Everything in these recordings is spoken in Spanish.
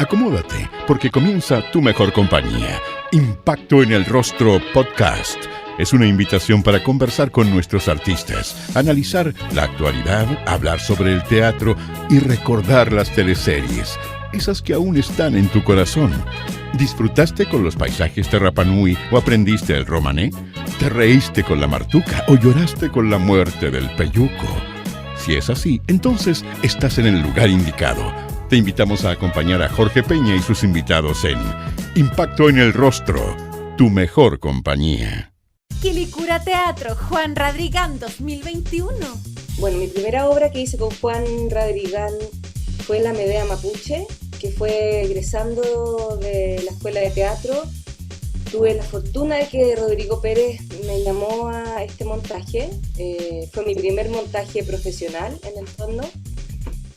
Acomódate, porque comienza Tu Mejor Compañía. Impacto en el Rostro Podcast. Es una invitación para conversar con nuestros artistas, analizar la actualidad, hablar sobre el teatro y recordar las teleseries, esas que aún están en tu corazón. ¿Disfrutaste con los paisajes de Rapa Nui o aprendiste el romané? ¿Te reíste con la martuca o lloraste con la muerte del peyuco? Si es así, entonces estás en el lugar indicado. Te invitamos a acompañar a Jorge Peña y sus invitados en Impacto en el Rostro, Tu Mejor Compañía. Quilicura Teatro, Juan Radrigán 2021. Bueno, mi primera obra que hice con Juan Radrigán fue La Medea Mapuche, que fue egresando de la escuela de teatro. Tuve la fortuna de que Rodrigo Pérez me llamó a este montaje. Fue mi primer montaje profesional en el fondo.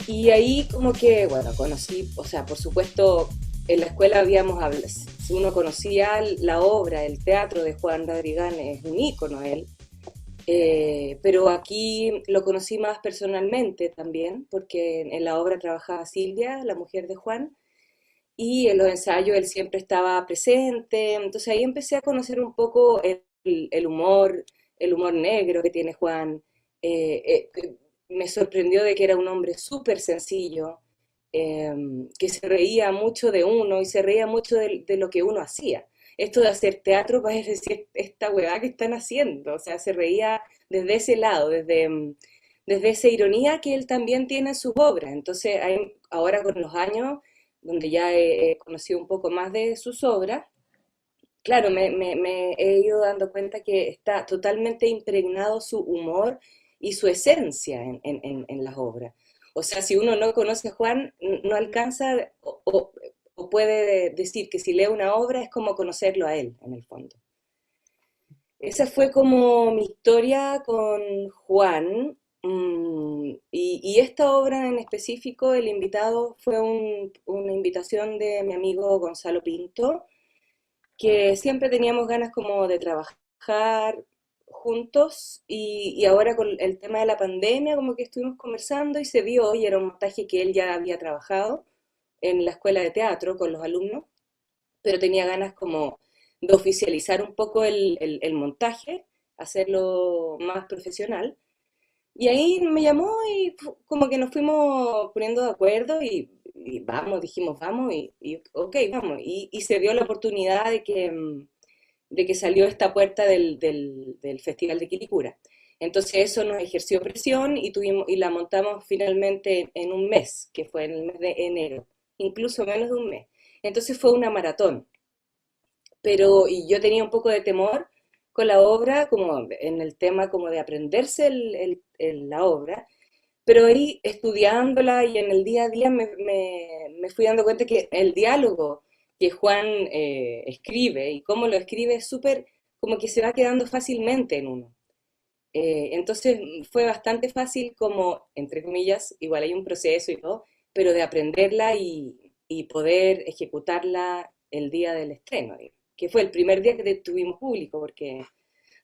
Y ahí como que, bueno, conocí, o sea, por supuesto, en la escuela habíamos hablado, si uno conocía la obra, el teatro de Juan Radrigán, es un ícono él. Pero aquí lo conocí más personalmente también, porque en la obra trabajaba Silvia, la mujer de Juan, y en los ensayos él siempre estaba presente. Entonces ahí empecé a conocer un poco el humor negro que tiene Juan. Me sorprendió de que era un hombre súper sencillo, que se reía mucho de uno y se reía mucho de lo que uno hacía. Esto de hacer teatro parece decir esta hueá que están haciendo, o sea, se reía desde ese lado, desde esa ironía que él también tiene en sus obras. Entonces, ahora con los años, donde ya he conocido un poco más de sus obras, claro, me he ido dando cuenta que está totalmente impregnado su humor y su esencia en las obras. O sea, si uno no conoce a Juan, no alcanza o puede decir que si lee una obra es como conocerlo a él, en el fondo. Esa fue como mi historia con Juan. Y esta obra en específico, el invitado fue una invitación de mi amigo Gonzalo Pinto, que siempre teníamos ganas como de trabajar juntos y ahora con el tema de la pandemia como que estuvimos conversando y se vio y era un montaje que él ya había trabajado en la escuela de teatro con los alumnos, pero tenía ganas como de oficializar un poco el montaje, hacerlo más profesional. Y ahí me llamó y como que nos fuimos poniendo de acuerdo y vamos, dijimos vamos y ok, vamos. Y se dio la oportunidad de que salió esta puerta del Festival de Quilicura. Entonces eso nos ejerció presión y la montamos finalmente en un mes, que fue en el mes de enero, incluso menos de un mes. Entonces fue una maratón, y yo tenía un poco de temor con la obra, como en el tema como de aprenderse la obra, pero ahí estudiándola y en el día a día me fui dando cuenta que el diálogo que Juan escribe y cómo lo escribe es súper, como que se va quedando fácilmente en uno. Entonces fue bastante fácil como, entre comillas, igual hay un proceso y todo, pero de aprenderla y poder ejecutarla el día del estreno, que fue el primer día que tuvimos público, porque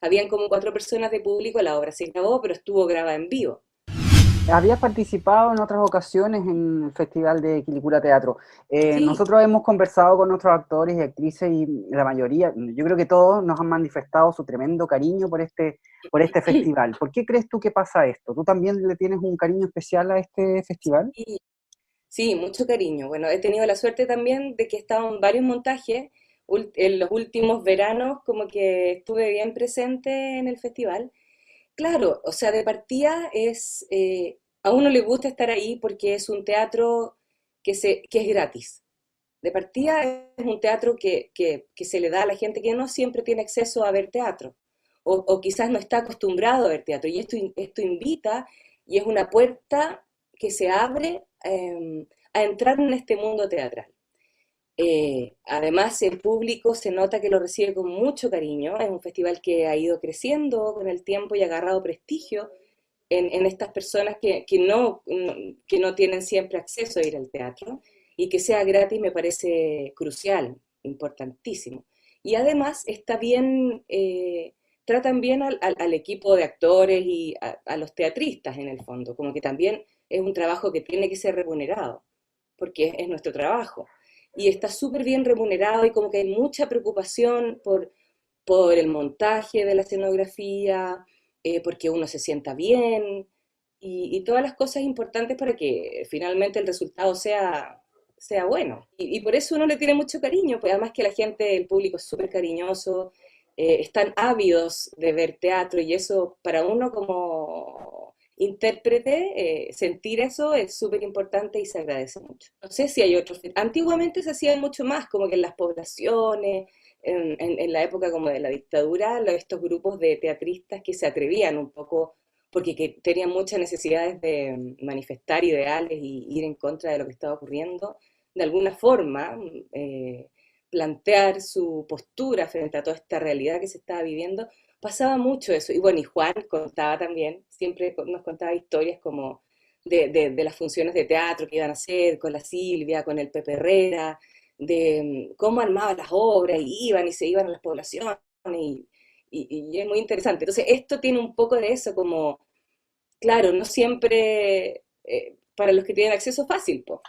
habían como 4 personas de público, la obra se grabó, pero estuvo grabada en vivo. Habías participado en otras ocasiones en el Festival de Quilicura Teatro. Sí, Nosotros hemos conversado con nuestros actores y actrices y la mayoría, yo creo que todos nos han manifestado su tremendo cariño por este festival. ¿Por qué crees tú que pasa esto? ¿Tú también le tienes un cariño especial a este festival? sí, sí, mucho cariño. Bueno, he tenido la suerte también de que he estado en varios montajes. En los últimos veranos como que estuve bien presente en el festival. Claro, o sea, de partida a uno le gusta estar ahí porque es un teatro que es gratis. De partida es un teatro que se le da a la gente que no siempre tiene acceso a ver teatro, o quizás no está acostumbrado a ver teatro, y esto invita y es una puerta que se abre a entrar en este mundo teatral. Además, el público se nota que lo recibe con mucho cariño. Es un festival que ha ido creciendo con el tiempo y ha agarrado prestigio en estas personas que no tienen siempre acceso a ir al teatro. Y que sea gratis me parece crucial, importantísimo. Y además está bien, tratan bien al equipo de actores y a los teatristas en el fondo, como que también es un trabajo que tiene que ser remunerado, porque es nuestro trabajo. y está súper bien remunerado y como que hay mucha preocupación por el montaje de la escenografía, porque uno se sienta bien y todas las cosas importantes para que finalmente el resultado sea bueno. Y por eso uno le tiene mucho cariño, pues además que la gente, el público es súper cariñoso, están ávidos de ver teatro y eso para uno como intérprete, sentir eso es súper importante y se agradece mucho. No sé si hay otros. Antiguamente se hacía mucho más, como que en las poblaciones, en la época como de la dictadura, estos grupos de teatristas que se atrevían un poco, porque que tenían muchas necesidades de manifestar ideales y ir en contra de lo que estaba ocurriendo, de alguna forma plantear su postura frente a toda esta realidad que se estaba viviendo, pasaba mucho eso. Y bueno, y Juan contaba también, siempre nos contaba historias como de las funciones de teatro que iban a hacer con la Silvia, con el Pepe Herrera, de cómo armaban las obras, y iban y se iban a las poblaciones, y es muy interesante. Entonces, esto tiene un poco de eso, como, claro, no siempre para los que tienen acceso fácil, pues,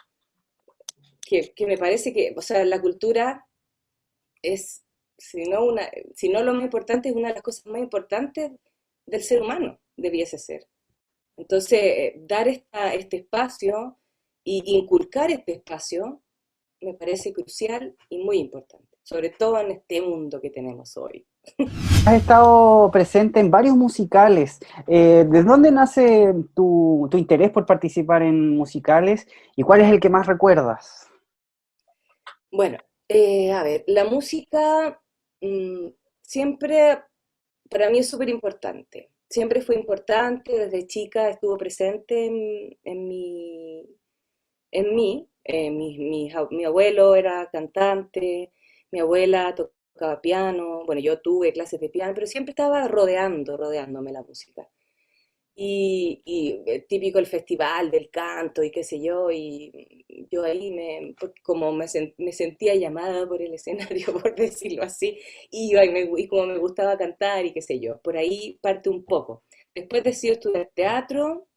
que me parece que, o sea, la cultura es, si no lo más importante, es una de las cosas más importantes del ser humano, debiese ser. Entonces, dar este espacio y inculcar este espacio me parece crucial y muy importante, sobre todo en este mundo que tenemos hoy. Has estado presente en varios musicales. ¿De dónde nace tu interés por participar en musicales y cuál es el que más recuerdas? Bueno, a ver, la música siempre para mí es súper importante. Siempre fue importante, desde chica estuvo presente en mí. Mi abuelo era cantante, mi abuela tocaba piano, bueno, yo tuve clases de piano, pero siempre estaba rodeándome la música. Y típico el festival del canto y qué sé yo, y yo ahí como me sentía llamada por el escenario, por decirlo así, y como me gustaba cantar y qué sé yo, por ahí parte un poco. Después decidí estudiar teatro,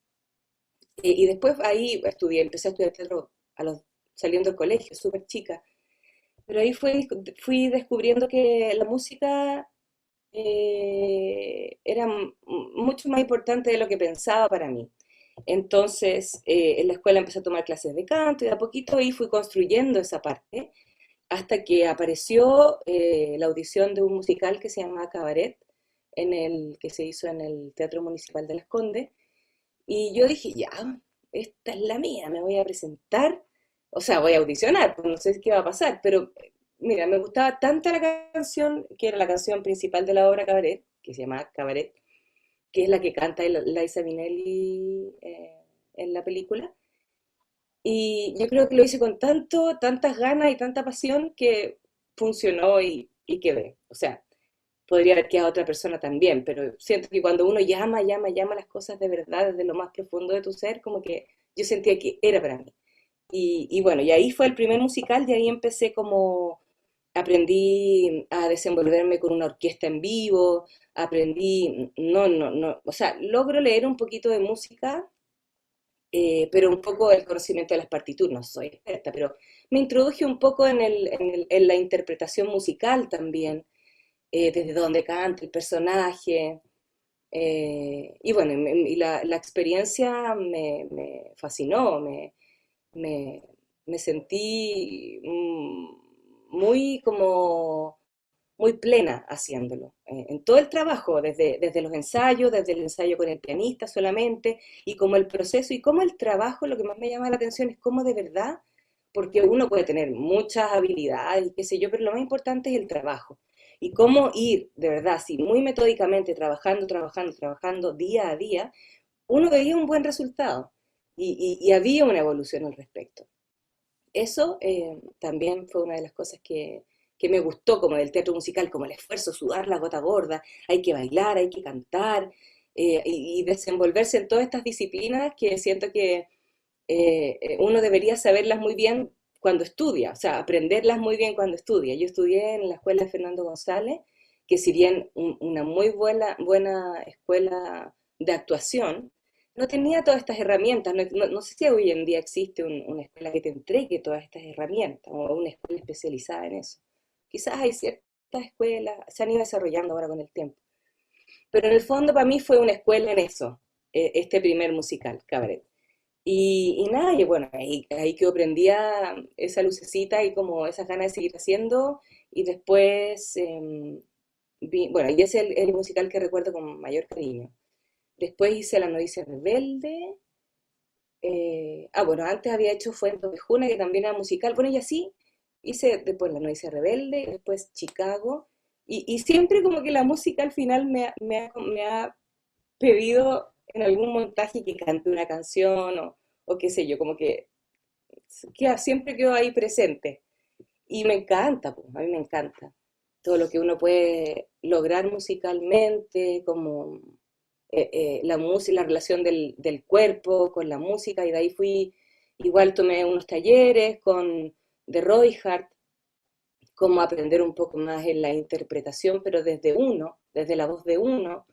y después ahí empecé a estudiar teatro saliendo del colegio, súper chica, pero ahí fui descubriendo que la música era mucho más importante de lo que pensaba para mí. Entonces, en la escuela empecé a tomar clases de canto y de a poquito ahí fui construyendo esa parte hasta que apareció la audición de un musical que se llamaba Cabaret, que se hizo en el Teatro Municipal de Las Condes, y yo dije, ya, esta es la mía, me voy a presentar, o sea, voy a audicionar, pues no sé qué va a pasar, pero mira, me gustaba tanto la canción, que era la canción principal de la obra Cabaret, que se llama Cabaret, que es la que canta Liza Minnelli en la película, y yo creo que lo hice con tantas ganas y tanta pasión que funcionó y quedé. O sea, podría haber quedado otra persona también, pero siento que cuando uno llama las cosas de verdad desde lo más profundo de tu ser, como que yo sentía que era para mí. Y bueno, y ahí fue el primer musical, y ahí empecé como, aprendí a desenvolverme con una orquesta en vivo, aprendí, no, o sea, logro leer un poquito de música, pero un poco el conocimiento de las partituras, no soy experta, pero me introduje un poco en la interpretación musical también, desde donde canta el personaje, y bueno, la experiencia me fascinó, me, me sentí muy como muy plena haciéndolo, en todo el trabajo, desde los ensayos, desde el ensayo con el pianista solamente, y como el proceso y como el trabajo, lo que más me llama la atención es cómo de verdad, porque uno puede tener muchas habilidades y qué sé yo, pero lo más importante es el trabajo. Y cómo ir, de verdad, así, muy metódicamente, trabajando día a día, uno veía un buen resultado y había una evolución al respecto. Eso también fue una de las cosas que me gustó como del teatro musical, como el esfuerzo, sudar la gota gorda, hay que bailar, hay que cantar, y desenvolverse en todas estas disciplinas que siento que uno debería saberlas muy bien cuando estudia, o sea, aprenderlas muy bien cuando estudia. Yo estudié en la escuela de Fernando González, que si bien una muy buena escuela de actuación, no tenía todas estas herramientas. No sé si hoy en día existe una escuela que te entregue todas estas herramientas o una escuela especializada en eso. Quizás hay ciertas escuelas, se han ido desarrollando ahora con el tiempo. Pero en el fondo para mí fue una escuela en eso, este primer musical, Cabaret. Y nada, y bueno, ahí que prendía esa lucecita y como esas ganas de seguir haciendo. Y después, bueno, y ese es el musical que recuerdo con mayor cariño. Después hice La novicia rebelde. Bueno, antes había hecho Fuente Ovejuna, que también era musical. Bueno, y así hice después La novicia rebelde, después Chicago. Y siempre como que la música al final me ha pedido en algún montaje que cante una canción o qué sé yo, como que siempre quedo ahí presente. Y me encanta, pues, a mí me encanta todo lo que uno puede lograr musicalmente, como la música, la relación del cuerpo con la música, y de ahí igual tomé unos talleres de Roy Hart, como aprender un poco más en la interpretación, pero desde la voz de uno.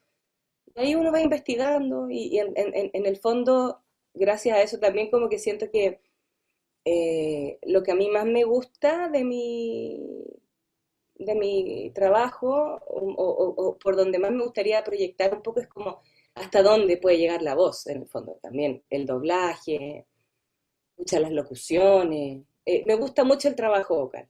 Y ahí uno va investigando y en el fondo, gracias a eso también como que siento que lo que a mí más me gusta de mi trabajo o por donde más me gustaría proyectar un poco es como hasta dónde puede llegar la voz, en el fondo también, el doblaje, escuchar las locuciones. Me gusta mucho el trabajo vocal.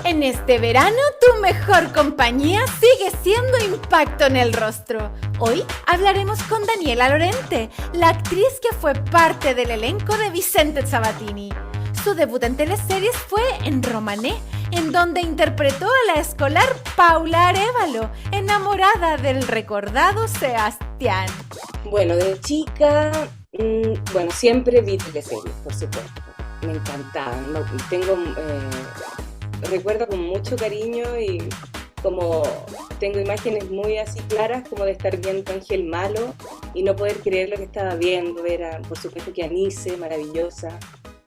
En este verano, tu mejor compañía sigue siendo Impacto en el Rostro. Hoy hablaremos con Daniela Lorente, la actriz que fue parte del elenco de Vicente Zavattini. Su debut en teleseries fue en Romané, en donde interpretó a la escolar Paula Arévalo, enamorada del recordado Sebastián. Bueno, de chica, bueno, siempre vi teleseries, por supuesto. Me encantaban. Recuerdo con mucho cariño y como tengo imágenes muy así claras como de estar viendo Ángel Malo y no poder creer lo que estaba viendo. Era, por supuesto, que Anice, maravillosa,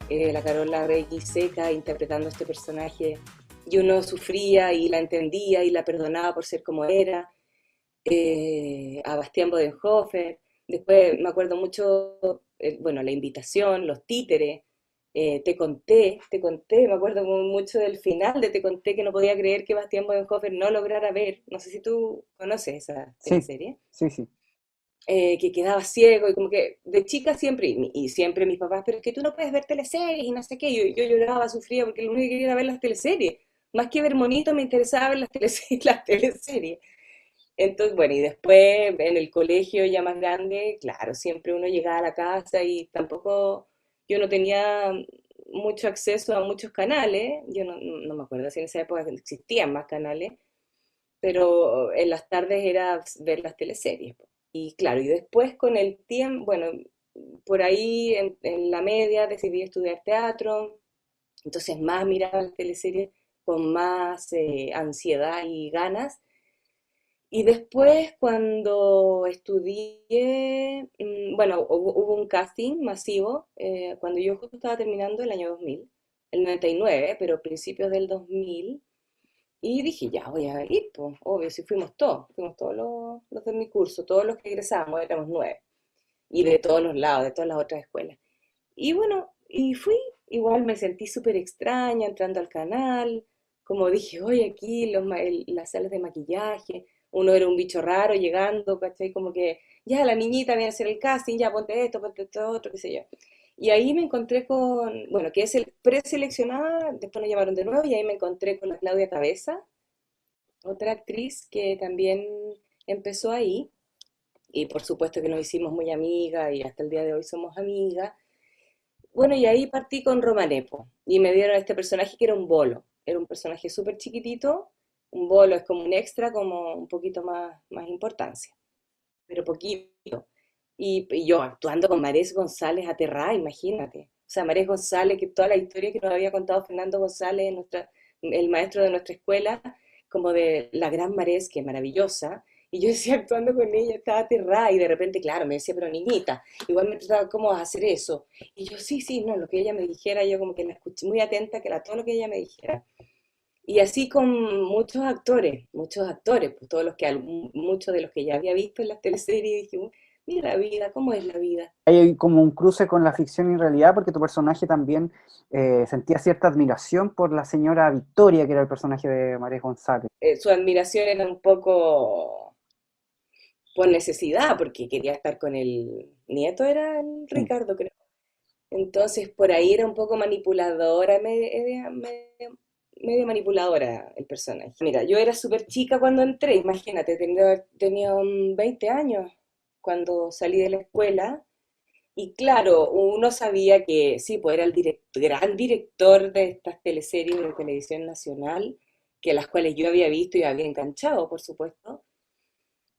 la Carola Reyes Seca interpretando a este personaje, y uno sufría y la entendía y la perdonaba por ser como era. A Bastián Bodenhofer. Después me acuerdo mucho, bueno, La invitación, Los títeres. Te conté, me acuerdo mucho del final de Te conté, que no podía creer que Bastián Bodenhofer no lograra ver. No sé si tú conoces esa Sí, serie. sí. Que quedaba ciego y como que de chica siempre, y siempre mis papás, pero es que tú no puedes ver teleseries y no sé qué. Yo lloraba, sufría porque lo único que quería era ver las teleseries. Más que ver monitos me interesaba ver las teleseries, las teleseries. Entonces, bueno, y después en el colegio ya más grande, claro, siempre uno llegaba a la casa y tampoco, yo no tenía mucho acceso a muchos canales. Yo no me acuerdo si en esa época existían más canales, pero en las tardes era ver las teleseries, po. Y claro, y después con el tiempo, bueno, por ahí en la media decidí estudiar teatro, entonces más miraba las teleseries con más ansiedad y ganas. Y después cuando estudié, bueno, hubo un casting masivo, cuando yo justo estaba terminando el año 2000, el 99, pero principios del 2000, y dije, ya voy a ir, pues, obvio, si fuimos todos los de mi curso, todos los que egresamos, éramos 9, y de todos los lados, de todas las otras escuelas. Y bueno, y fui, igual me sentí súper extraña entrando al canal, como dije, oye, aquí las salas de maquillaje, uno era un bicho raro llegando, ¿cachai? Como que, ya, la niñita viene a hacer el casting, ya, ponte esto otro, qué sé yo. Y ahí me encontré bueno, que es el preseleccionada, después nos llamaron de nuevo, y ahí me encontré con la Claudia Cabeza, otra actriz que también empezó ahí, y por supuesto que nos hicimos muy amigas, y hasta el día de hoy somos amigas. Bueno, y ahí partí con Romanepo y me dieron a este personaje que era un bolo. Era un personaje súper chiquitito. Un bolo es como un extra, como un poquito más importancia, pero poquito. Y yo actuando con Marés González aterrada, imagínate. O sea, Marés González, que toda la historia que nos había contado Fernando González, el maestro de nuestra escuela, como de la gran Marés, que es maravillosa. Y yo decía, actuando con ella, estaba aterrada, y de repente, claro, me decía, pero niñita, igual me trataba, ¿cómo vas a hacer eso? Y yo, sí, sí, no, lo que ella me dijera, yo como que la escuché muy atenta, que era todo lo que ella me dijera. Y así con muchos actores, pues todos muchos de los que ya había visto en las teleseries, dije, mira la vida, cómo es la vida. Hay como un cruce con la ficción y realidad, porque tu personaje también sentía cierta admiración por la señora Victoria, que era el personaje de María González. Su admiración era un poco por necesidad, porque quería estar con el nieto, era el Sí. Ricardo, creo. Entonces, por ahí era un poco manipuladora, medio manipuladora el personaje. Mira, yo era súper chica cuando entré, imagínate, tenía 20 años cuando salí de la escuela. Y claro, uno sabía que sí, pues era el gran director de estas teleseries de televisión nacional, que las cuales yo había visto y había enganchado, por supuesto.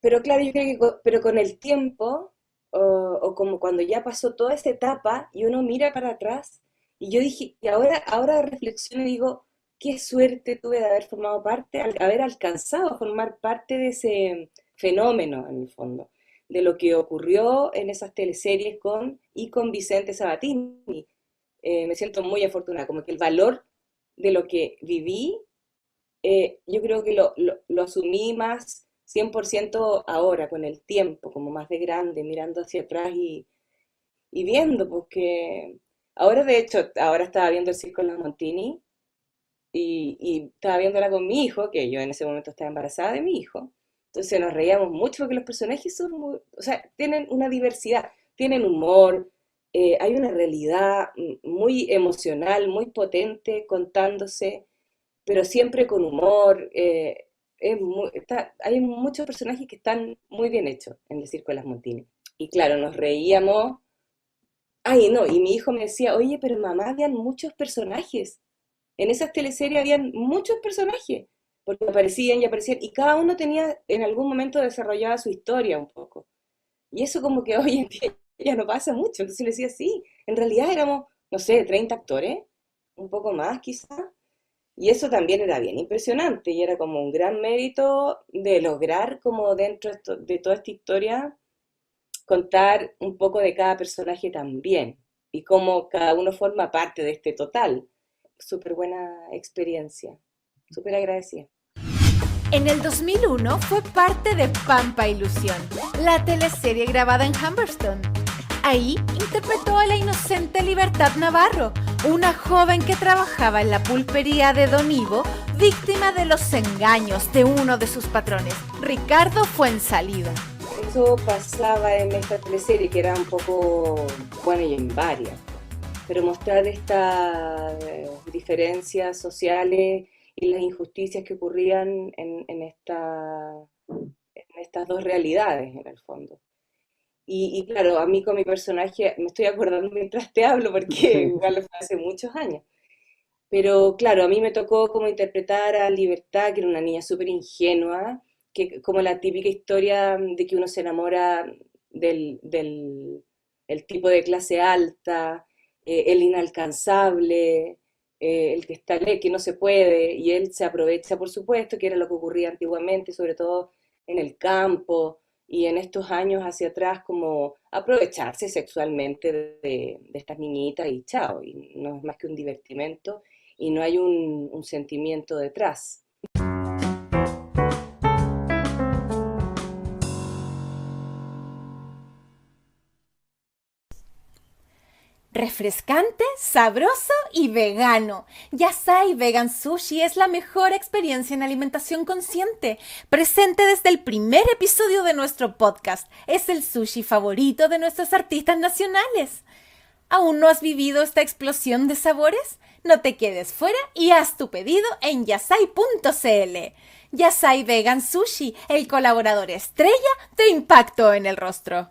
Pero claro, yo creo que pero con el tiempo, o como cuando ya pasó toda esa etapa y uno mira para atrás, y yo dije, y ahora reflexiono y digo, qué suerte tuve de haber formado parte, haber alcanzado a formar parte de ese fenómeno, en el fondo, de lo que ocurrió en esas teleseries con Vicente Sabatini. Me siento muy afortunada, como que el valor de lo que viví, yo creo que lo asumí más 100% ahora, con el tiempo, como más de grande, mirando hacia atrás y viendo, porque ahora de hecho, ahora estaba viendo el Circo de los Montini y estaba viéndola con mi hijo, que yo en ese momento estaba embarazada de mi hijo. Entonces nos reíamos mucho porque los personajes son muy, o sea, tienen una diversidad, tienen humor, hay una realidad muy emocional, muy potente contándose, pero siempre con humor. Hay muchos personajes que están muy bien hechos en el Circo de las Montini. Y claro, nos reíamos. Ay, no, y mi hijo me decía, oye, pero mamá, habían muchos personajes. En esas teleseries habían muchos personajes, porque aparecían y aparecían, y cada uno tenía en algún momento desarrollada su historia un poco. Y eso como que hoy en día ya no pasa mucho. Entonces le decía, sí, en realidad éramos, no sé, 30 actores, un poco más quizás. Y eso también era bien impresionante y era como un gran mérito de lograr como dentro de toda esta historia contar un poco de cada personaje también y cómo cada uno forma parte de este total. Súper buena experiencia, súper agradecida. En el 2001 fue parte de Pampa Ilusión, la teleserie grabada en Humberstone. Ahí interpretó a la inocente Libertad Navarro, una joven que trabajaba en la pulpería de Don Ivo, víctima de los engaños de uno de sus patrones, Ricardo Fuensalida. Eso pasaba en esta teleserie, que era un poco, bueno, y en varias, pero mostrar estas diferencias sociales y las injusticias que ocurrían en estas dos realidades, en el fondo. Y claro, a mí con mi personaje, me estoy acordando mientras te hablo, porque Sí. igual fue hace muchos años. Pero claro, a mí me tocó como interpretar a Libertad, que era una niña súper ingenua, que como la típica historia de que uno se enamora el tipo de clase alta, el inalcanzable, el que está que no se puede, y él se aprovecha, por supuesto, que era lo que ocurría antiguamente, sobre todo en el campo, y en estos años hacia atrás, como aprovecharse sexualmente de estas niñitas y chao, y no es más que un divertimento y no hay un sentimiento detrás. Refrescante, sabroso y vegano. Yasai Vegan Sushi es la mejor experiencia en alimentación consciente. Presente desde el primer episodio de nuestro podcast. Es el sushi favorito de nuestros artistas nacionales. ¿Aún no has vivido esta explosión de sabores? No te quedes fuera y haz tu pedido en yasai.cl. Yasai Vegan Sushi, el colaborador estrella de Impacto en el Rostro.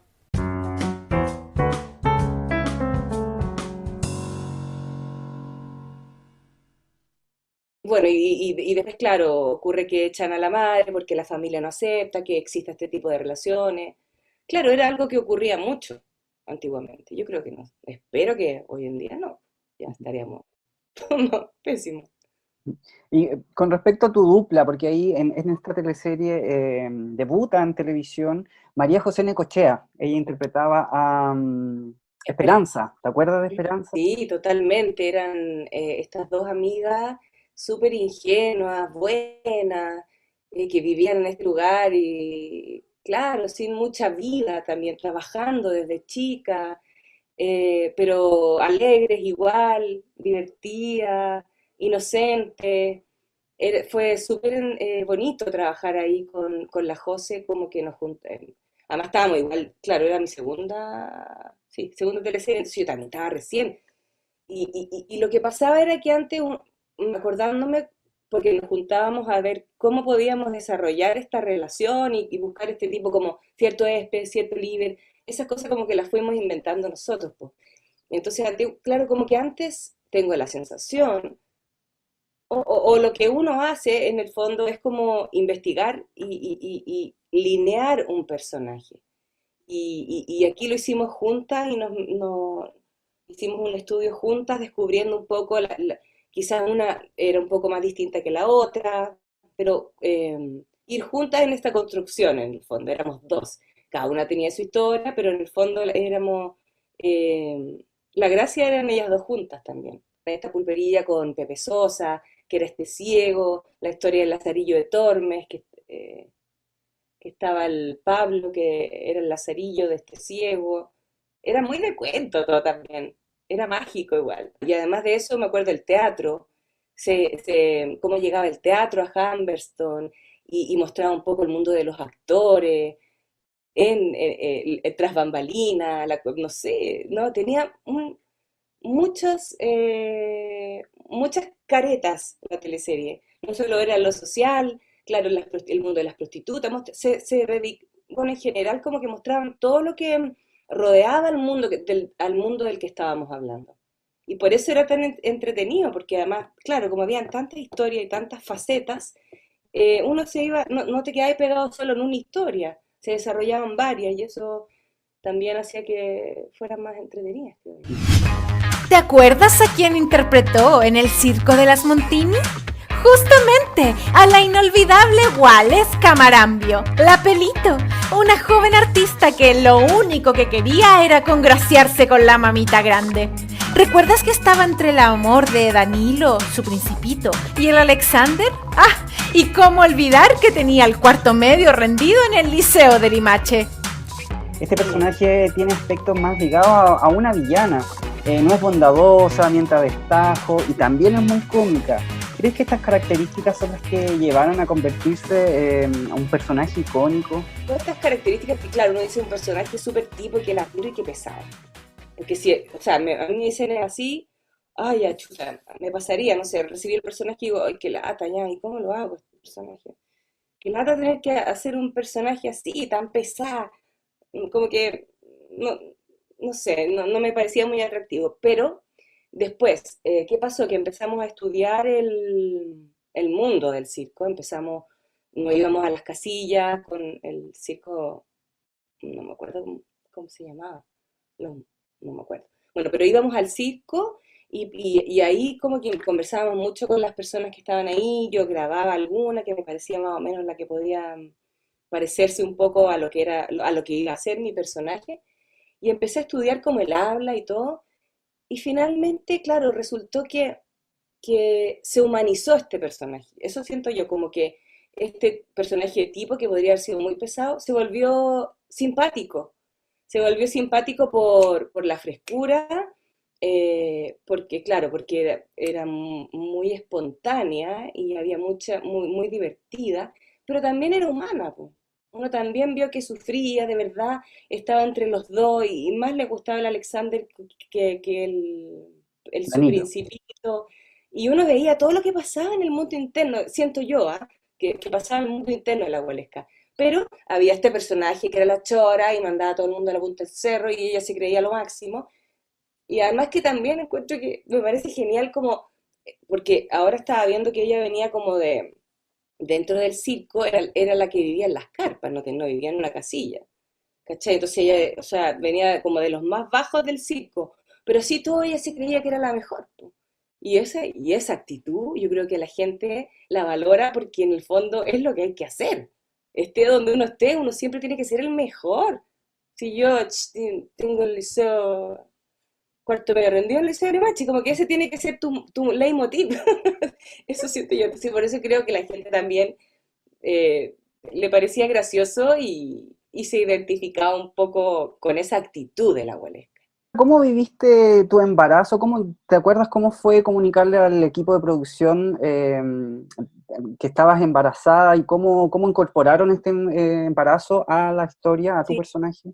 Bueno, y después, claro, ocurre que echan a la madre porque la familia no acepta que exista este tipo de relaciones. Claro, era algo que ocurría mucho antiguamente. Yo creo que no. Espero que hoy en día no. Ya estaríamos no, pésimos. Y con respecto a tu dupla, porque ahí en esta teleserie debuta en televisión María José Necochea. Ella interpretaba a Esperanza. ¿Te acuerdas de Esperanza? Sí, totalmente. Eran estas dos amigas súper ingenuas, buenas, que vivían en este lugar claro, sin mucha vida también, trabajando desde chica, pero alegres igual, divertida, inocente. Fue súper bonito trabajar ahí con la José, como que nos juntamos. Además estábamos igual, claro, era mi segunda, sí, segunda teleserie, entonces yo también estaba recién. Y lo que pasaba era que antes, acordándome, porque nos juntábamos a ver cómo podíamos desarrollar esta relación y buscar este tipo como cierto ésped, cierto líder, esas cosas como que las fuimos inventando nosotros, pues. Entonces, claro, como que antes tengo la sensación, o lo que uno hace en el fondo es como investigar y linear un personaje. Y aquí lo hicimos juntas y hicimos un estudio juntas, descubriendo un poco, quizás una era un poco más distinta que la otra, pero ir juntas en esta construcción, en el fondo, éramos dos. Cada una tenía su historia, pero en el fondo éramos, la gracia eran ellas dos juntas también. Esta pulpería con Pepe Sosa, que era este ciego, la historia del Lazarillo de Tormes, que estaba el Pablo, que era el lazarillo de este ciego. Era muy de cuento todo también, era mágico igual. Y además de eso me acuerdo del teatro, cómo llegaba el teatro a Humberstone y mostraba un poco el mundo de los actores, tras bambalina, no sé, no, tenía muchas caretas la teleserie. No solo era lo social, claro, el mundo de las prostitutas, bueno, en general como que mostraban todo lo que rodeaba al mundo, al mundo del que estábamos hablando. Y por eso era tan entretenido, porque además, claro, como habían tantas historias y tantas facetas, uno se iba, no te quedabas pegado solo en una historia, se desarrollaban varias y eso también hacía que fueran más entretenidas, creo yo. ¿Te acuerdas a quién interpretó en el Circo de las Montini? Justamente a la inolvidable Wales Camarambio, la Pelito, una joven artista que lo único que quería era congraciarse con la mamita grande. ¿Recuerdas que estaba entre el amor de Danilo, su principito, y el Alexander? ¡Ah! Y cómo olvidar que tenía el cuarto medio rendido en el Liceo de Limache. Este personaje tiene aspectos más ligados a una villana. No es bondadosa, miente a destajo y también es muy cómica. ¿Crees que estas características son las que llevaron a convertirse en un personaje icónico? Todas estas características, que claro, uno dice un personaje súper tipo y que la duro y que pesado. Porque si, o sea, a mí me dicen así, ay, ya, chuta, me pasaría, no sé, recibir el personaje y digo, ay, qué lata, ya, ¿y cómo lo hago este personaje? Qué lata tener que hacer un personaje así, tan pesado, como que, no, no sé, no me parecía muy atractivo, pero después, ¿qué pasó? Que empezamos a estudiar el mundo del circo, nos íbamos a las casillas con el circo, no me acuerdo cómo se llamaba, no me acuerdo. Bueno, pero íbamos al circo y ahí como que conversábamos mucho con las personas que estaban ahí, yo grababa alguna que me parecía más o menos la que podía parecerse un poco a lo que era, a lo que iba a ser mi personaje, y empecé a estudiar como el habla y todo, y finalmente, claro, resultó que se humanizó este personaje. Eso siento yo, como que este personaje tipo, que podría haber sido muy pesado, se volvió simpático por la frescura, porque claro, porque era muy espontánea y había muy divertida, pero también era humana, po. Uno también vio que sufría, de verdad, estaba entre los dos y más le gustaba el Alexander que su Danilo. principito. Y uno veía todo lo que pasaba en el mundo interno, siento yo, ¿ah? Que pasaba en el mundo interno de la Huelesca. Pero había este personaje que era la chora y mandaba a todo el mundo a la punta del cerro y ella se creía lo máximo. Y además que también encuentro que me parece genial como, porque ahora estaba viendo que ella venía como dentro del circo, era la que vivía en las carpas, no vivía en una casilla. ¿Cachai? Entonces ella, o sea, venía como de los más bajos del circo, pero sí todo ella se creía que era la mejor, po. Y esa actitud yo creo que la gente la valora porque en el fondo es lo que hay que hacer. Esté donde uno esté, uno siempre tiene que ser el mejor. Si yo tengo el liceo cuarto medio rendido en el liceo de Machi, como que ese tiene que ser tu leitmotiv. Eso siento yo. Entonces, por eso creo que la gente también le parecía gracioso y se identificaba un poco con esa actitud de la abuelesca. ¿Cómo viviste tu embarazo? ¿Te acuerdas cómo fue comunicarle al equipo de producción que estabas embarazada y cómo incorporaron este embarazo a la historia, a tu Sí, personaje?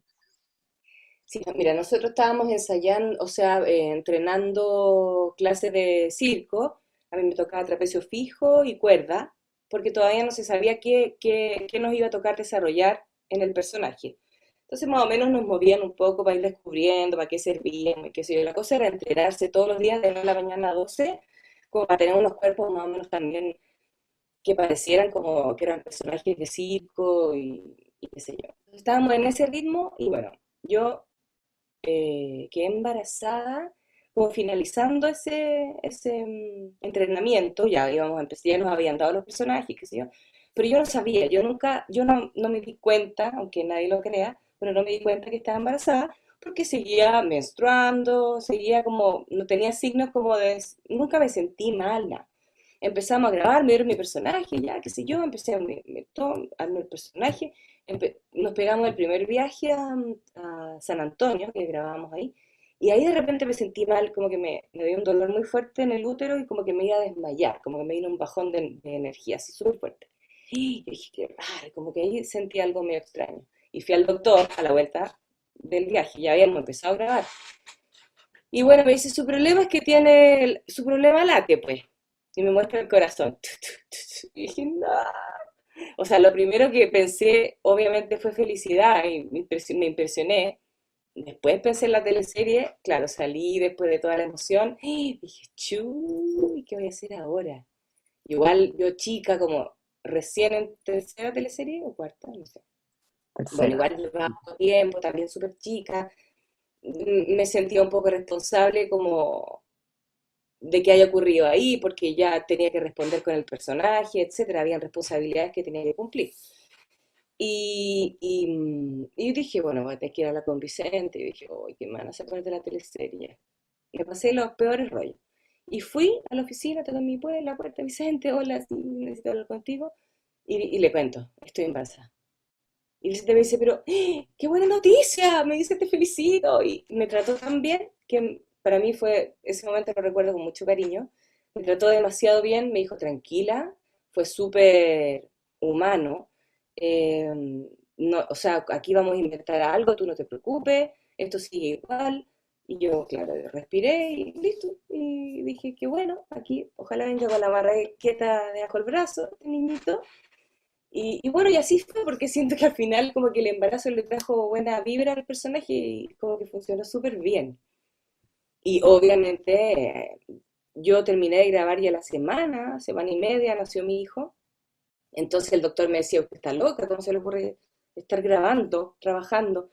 sí, mira, nosotros estábamos ensayando, o sea, entrenando clases de circo. A mí me tocaba trapecio fijo y cuerda, porque todavía no se sabía qué nos iba a tocar desarrollar en el personaje. Entonces, más o menos nos movían un poco para ir descubriendo, para qué servían, qué sé yo. La cosa era entrenarse todos los días de 9 de la mañana a 12, como para tener unos cuerpos más o menos también que parecieran como que eran personajes de circo y qué sé yo. Estábamos en ese ritmo y bueno, yo quedé embarazada, como finalizando ese entrenamiento, ya íbamos a empezar, ya nos habían dado los personajes, qué sé yo, pero yo no sabía, yo no me di cuenta, aunque nadie lo crea, pero no me di cuenta que estaba embarazada, porque seguía menstruando, seguía como, no tenía signos como de, nunca me sentí mal, nada. Empezamos a grabar, me dieron mi personaje, ya, qué sé yo, empecé a armar el personaje, nos pegamos el primer viaje a San Antonio, que grabábamos ahí, y ahí de repente me sentí mal, como que me dio un dolor muy fuerte en el útero y como que me iba a desmayar, como que me vino un bajón de energía así súper fuerte. Y yo dije, qué raro, como que ahí sentí algo medio extraño. Y fui al doctor a la vuelta del viaje, ya habíamos empezado a grabar. Y bueno, me dice, su problema es que tiene, su problema late, pues. Y me muestra el corazón. Y dije, no. O sea, lo primero que pensé, obviamente, fue felicidad y me impresioné. Después pensé en la teleserie, claro, salí después de toda la emoción. Y dije, chuy, ¿qué voy a hacer ahora? Igual yo chica, como recién en tercera teleserie o cuarta, no sé. Bueno, Tercera. igual llevaba poco tiempo, también súper chica. Me sentía un poco responsable como de que haya ocurrido ahí, porque ya tenía que responder con el personaje, etcétera, habían responsabilidades que tenía que cumplir. Y yo dije, bueno, voy a tener que ir a hablar con Vicente, y dije, uy, qué me van a sacar de la teleserie. Me pasé los peores rollos. Y fui a la oficina, toqué la puerta, Vicente, hola, sí, necesito hablar contigo, y le cuento, estoy embarazada. Y Vicente me dice, pero, qué buena noticia, me dice, te felicito. Y me trató tan bien que para mí fue, ese momento lo recuerdo con mucho cariño. Me trató demasiado bien, me dijo, tranquila, fue súper humano. eh, no, o sea, aquí vamos a inventar algo, tú no te preocupes, esto sigue igual. Y yo, claro, respiré y listo. Y dije, qué bueno, aquí, ojalá venga con la barraqueta debajo del brazo, este niñito. Y bueno, y así fue, porque siento que al final como que el embarazo le trajo buena vibra al personaje y como que funcionó súper bien. Y obviamente yo terminé de grabar ya la semana y media, nació mi hijo. Entonces el doctor me decía, usted está loca, ¿cómo se le ocurre estar grabando, trabajando?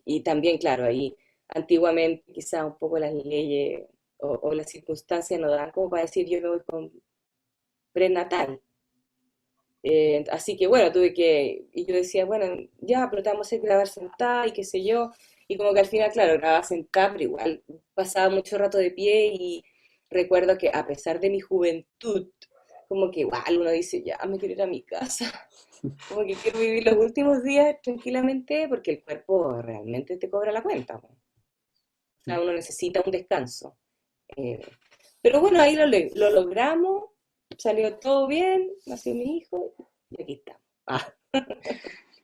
Y también, claro, ahí antiguamente quizás un poco las leyes o las circunstancias no dan como para decir yo me voy con prenatal. Así que bueno, y yo decía, bueno, ya, pero te vamos a hacer grabar sentada y qué sé yo, y como que al final, claro, grababa sentada, pero igual pasaba mucho rato de pie y recuerdo que a pesar de mi juventud, como que igual uno dice, ya, me quiero ir a mi casa, como que quiero vivir los últimos días tranquilamente porque el cuerpo realmente te cobra la cuenta, po. O sea, uno necesita un descanso. Eh, pero bueno, ahí lo logramos, salió todo bien, nació mi hijo y aquí estamos. Ah,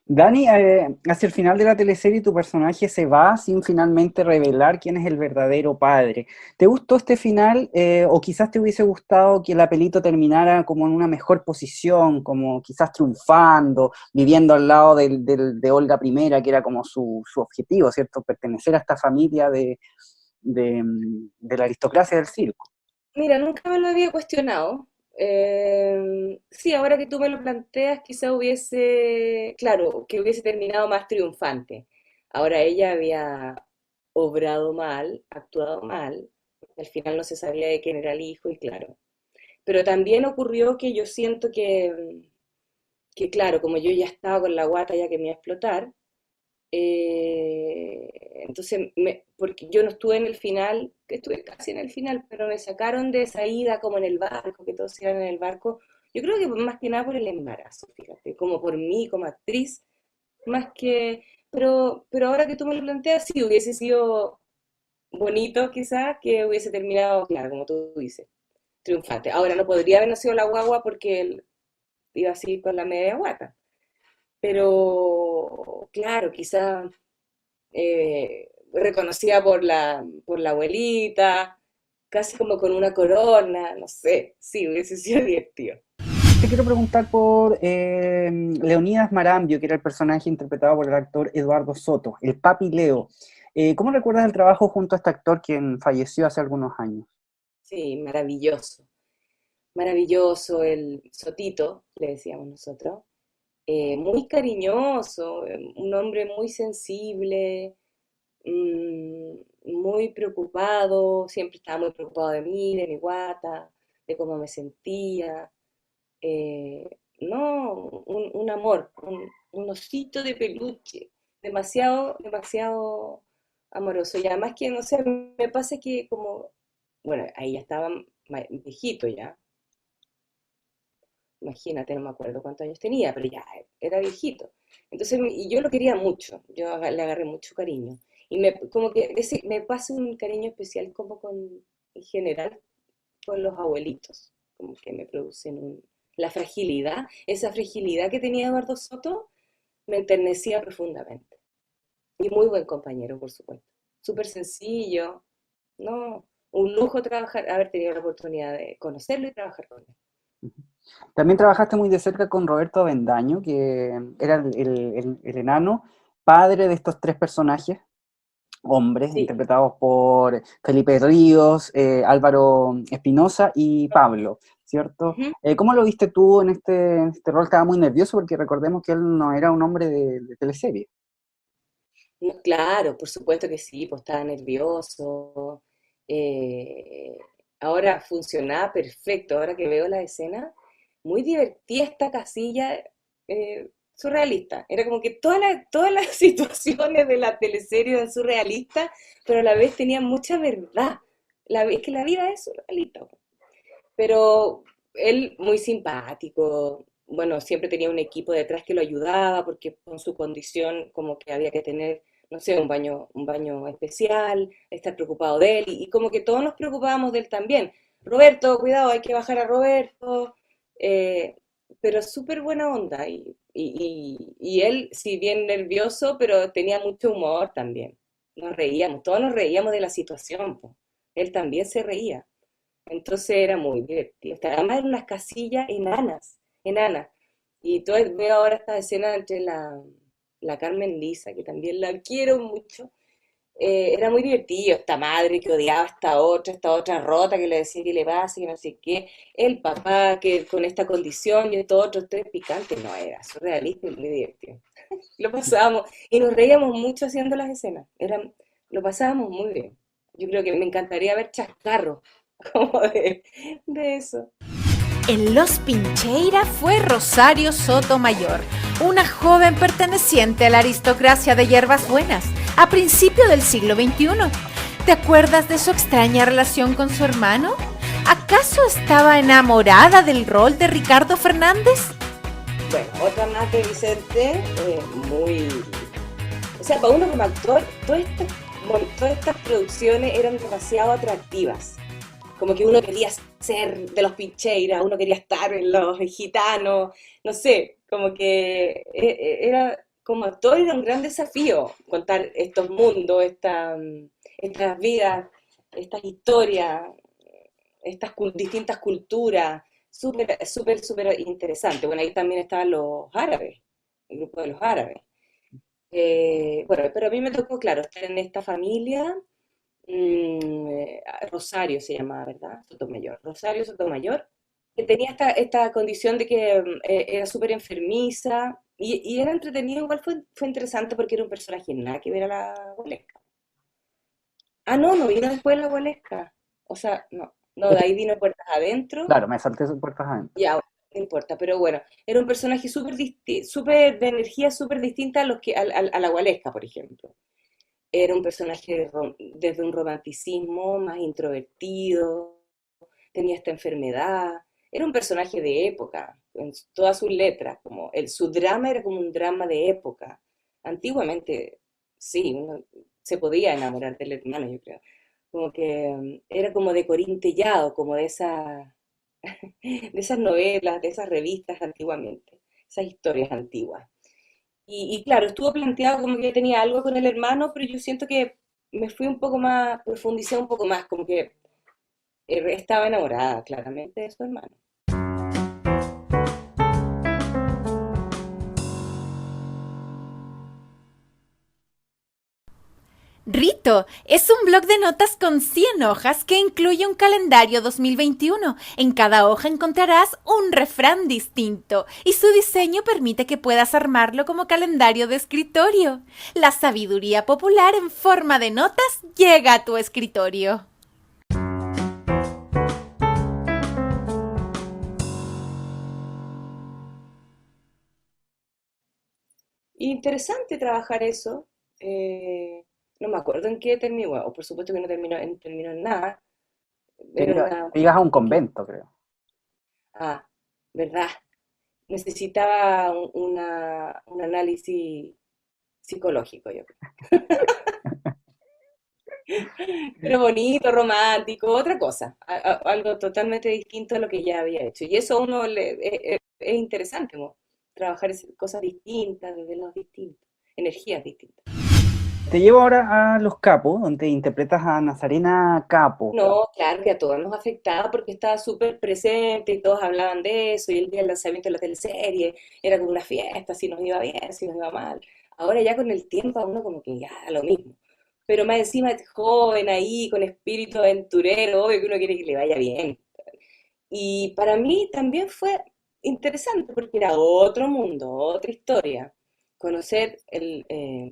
Dani, hacia el final de la teleserie tu personaje se va sin finalmente revelar quién es el verdadero padre. ¿Te gustó este final o quizás te hubiese gustado que la pelito terminara como en una mejor posición, como quizás triunfando, viviendo al lado de Olga I, que era como su objetivo, ¿cierto? Pertenecer a esta familia de la aristocracia del circo. mira, nunca me lo había cuestionado. Sí, ahora que tú me lo planteas, quizá hubiese, claro, que hubiese terminado más triunfante. Ahora ella había obrado mal, actuado mal, porque al final no se sabía de quién era el hijo y claro. Pero también ocurrió que yo siento que claro, como yo ya estaba con la guata ya que me iba a explotar, entonces, porque yo no estuve en el final, que estuve casi en el final, pero me sacaron de esa ida como en el barco, que todos iban en el barco, Yo creo que más que nada por el embarazo, fíjate, como por mí, como actriz, más que, pero ahora que tú me lo planteas, sí, hubiese sido bonito quizás que hubiese terminado, claro, como tú dices, triunfante. Ahora no podría haber nacido la guagua porque él iba así con la media guata, pero claro, quizás reconocida por la abuelita, casi como con una corona, no sé, sí, hubiese sido divertido. Te quiero preguntar por Leonidas Marambio, que era el personaje interpretado por el actor Eduardo Soto, el Papi Leo. ¿Cómo recuerdas el trabajo junto a este actor quien falleció hace algunos años? Sí, maravilloso, maravilloso el Sotito, le decíamos nosotros, muy cariñoso, un hombre muy sensible, muy preocupado, siempre estaba muy preocupado de mí, de mi guata, de cómo me sentía. No, un amor, un osito de peluche, demasiado, demasiado amoroso. Y además que, no sé, me pasa que como, bueno, ahí ya estaba viejito ya, imagínate, no me acuerdo cuántos años tenía, pero ya era viejito. Entonces, y yo lo quería mucho, yo le agarré mucho cariño. Y como que me pasa un cariño especial como en general, con los abuelitos, como que me producen la fragilidad, esa fragilidad que tenía Eduardo Soto, me enternecía profundamente. Y muy buen compañero, por supuesto. Súper sencillo, ¿no? Un lujo trabajar, haber tenido la oportunidad de conocerlo y trabajar con él. También trabajaste muy de cerca con Roberto Avendaño, que era el enano, padre de estos tres personajes, hombres, Sí. interpretados por Felipe Ríos, Álvaro Espinosa y Pablo, ¿cierto? Ujú. ¿Cómo lo viste tú en este rol? Estaba muy nervioso porque recordemos que él no era un hombre de teleserie. No, claro, por supuesto que sí, pues estaba nervioso. eh, Ahora funcionaba perfecto, ahora que veo la escena, muy divertida esta casilla, surrealista. Era como que todas las situaciones de la teleserie eran surrealistas, pero a la vez tenían mucha verdad. Es que la vida es surrealista. Pero él muy simpático, bueno, siempre tenía un equipo detrás que lo ayudaba porque con su condición como que había que tener, no sé, un baño especial, estar preocupado de él y como que todos nos preocupábamos de él también. Roberto, cuidado, hay que bajar a Roberto, eh, pero súper buena onda y él, si bien nervioso, pero tenía mucho humor también. Nos reíamos, todos nos reíamos de la situación, po. Él también se reía. Entonces era muy divertido. Además eran unas casillas enanas, enanas. Y veo ahora esta escena entre la Carmen Lisa, que también la quiero mucho. Era muy divertido, esta madre que odiaba a esta otra rota que le decía que le pasa, que no sé qué. El papá que con esta condición y estos otros tres picantes. No, era surrealista y muy divertido. Lo pasábamos y nos reíamos mucho haciendo las escenas. Lo pasábamos muy bien. Yo creo que me encantaría ver chascarros como de eso. En Los Pincheira fue Rosario Sotomayor, una joven perteneciente a la aristocracia de Hierbas Buenas, a principios del siglo XXI. ¿Te acuerdas de su extraña relación con su hermano? ¿Acaso estaba enamorada del rol de Ricardo Fernández? Bueno, otra más de Vicente, muy... O sea, para uno como actor, todas estas producciones eran demasiado atractivas. Como que uno quería ser de los Pincheira, uno quería estar en los gitanos, no sé, como que era, como actor era un gran desafío contar estos mundos, estas vidas, estas historias, distintas culturas, súper, súper, súper interesante. Bueno, ahí también estaban los árabes, el grupo de los árabes. Bueno, pero a mí me tocó, claro, estar en esta familia. Rosario se llamaba, ¿verdad? Sotomayor. Rosario Sotomayor, que tenía esta condición de que era súper enfermiza y era entretenido, igual fue interesante porque era un personaje nada que ver a la Gualesca. Ah, no, no vino después de la Gualesca. O sea, no, de ahí vino Puertas Adentro. Claro, me salté sus puertas adentro. Ya, bueno, no importa, pero bueno, era un personaje súper de energía súper distinta a a la Gualesca, por ejemplo. Era un personaje desde un romanticismo más introvertido, tenía esta enfermedad, era un personaje de época, en todas sus letras, como su drama era como un drama de época. Antiguamente, sí, uno se podía enamorar del hermano, yo creo. Como que era como de Corín Tellado, como de esas novelas, de esas revistas antiguamente, esas historias antiguas. Y claro, estuvo planteado como que tenía algo con el hermano, pero yo siento que me fui un poco más, profundicé un poco más, como que estaba enamorada claramente de su hermano. Rito es un bloc de notas con 100 hojas que incluye un calendario 2021. En cada hoja encontrarás un refrán distinto y su diseño permite que puedas armarlo como calendario de escritorio. La sabiduría popular en forma de notas llega a tu escritorio. Interesante trabajar eso. No me acuerdo en qué terminó, bueno, por supuesto que no terminó en nada. Te Era ibas una... te ibas a un convento, creo. Ah, ¿verdad? Necesitaba un análisis psicológico, yo creo. Pero bonito, romántico, otra cosa, algo totalmente distinto a lo que ya había hecho. Y eso a uno es interesante, ¿no? Trabajar cosas distintas, desde los distintos, energías distintas. Te llevo ahora a Los Capos, donde interpretas a Nazarena Capo. No, claro que a todos nos afectaba porque estaba súper presente y todos hablaban de eso y el día del lanzamiento de la teleserie era como una fiesta, si nos iba bien, si nos iba mal. Ahora ya con el tiempo a uno como que ya lo mismo. Pero más encima es joven ahí, con espíritu aventurero, obvio que uno quiere que le vaya bien. Y para mí también fue interesante porque era otro mundo, otra historia. Conocer